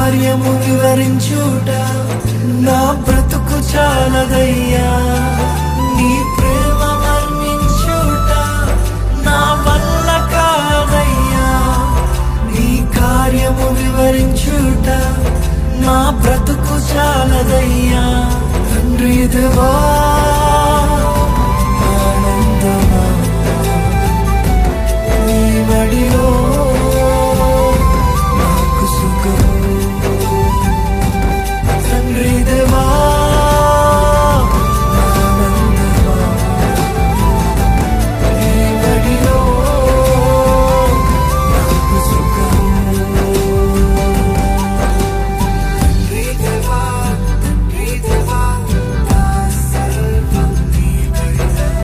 కార్యము వివరించుట నా బ్రతుకు చాలదయ్యా. నీ ప్రేమ వర్ణించుట నా వల్ల కాదయ్యా. నీ కార్యము వివరించుట నా బ్రతుకు చాలదయ్యా. తండ్రి దేవా